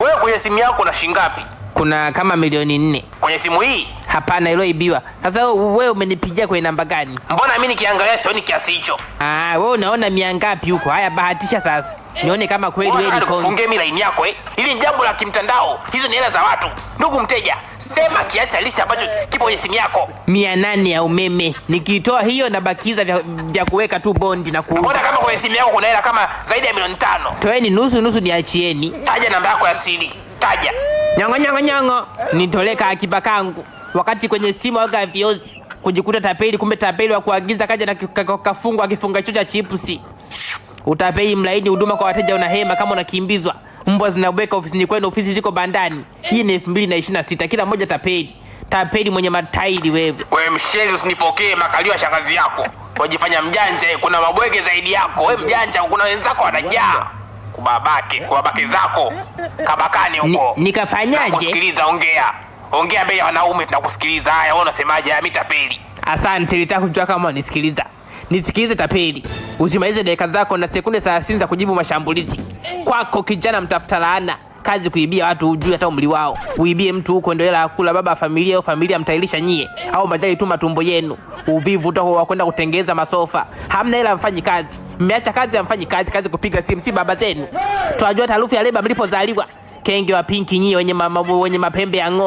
Wewe kwenye simu yako una shilingi ngapi? Kuna kama milioni 4. Kwenye simu hii? Hapana, iloibiwa. Sasa wewe umenipigia kwenye namba gani? Mbona mimi nikiangalia sioni kiasi hicho? Wewe unaona mia ngapi huko? Haya, bahatisha sasa. Nione kama kweli wewe ni kongo. Funge mimi line yako Hili ni jambo la kimtandao. Hizo ni hela za watu. Ndugu mteja, sema kiasi halisi ambacho kipo kwenye simu yako. 800 ya umeme. Nikitoa hiyo na bakiza vya kuweka tu bondi na kuuza. Mbona kama kwenye simu yako kuna hela kama zaidi ya milioni 5? Toeni nusu niachieni. Taja namba yako ya siri. Taja. Nyongo. Nitoleka akiba kangu. Wakati kwenye simu waga viozi. Kujikuta tapeli, kumbe tapeli wa kuagiza kaja na kafungwa akifunga chocha chipsi. Utapeli mlaini, huduma kwa wateja unahema kama unakimbizwa. Mbwa zinabweka ofisini kwenu, ofisi ziko bandani. Hii ni 2026, kila mmoja tapeli. Tapeli mwenye matairi wewe. Wewe mshenzi, usinipokee makalio ya shangazi yako. Wajifanya mjanja, kuna mabwege zaidi yako. Wewe mjanja, kuna wenzako wanajaa. Kubabake zako. Kabakani huko. Nikafanyaje? Kusikiliza, ongea mbele ya wanaume, tunakusikiliza. Haya, wewe unasemaje? Mimi tapeli. Asante, nitaka kujua kama unisikiliza. Nisikilize tapeli. Usimalize dakika zako na sekunde 30 za kujibu mashambulizi. Kwako kijana mtafuta laana. Kazi kuibia watu, hujui hata umri wao. Uibie mtu huko ndio hela kula baba familia au familia mtailisha nyie au majali tu matumbo yenu. Uvivu utakuwa wa kwenda kutengeza masofa. Hamna hela, mfanyi kazi. Mmeacha kazi, mfanyi kazi kupiga simu, si baba zenu. Tunajua taarifa ya leba mlipozaliwa. Kenge wa pinki nyie wenye mapembe ya ng'ombe.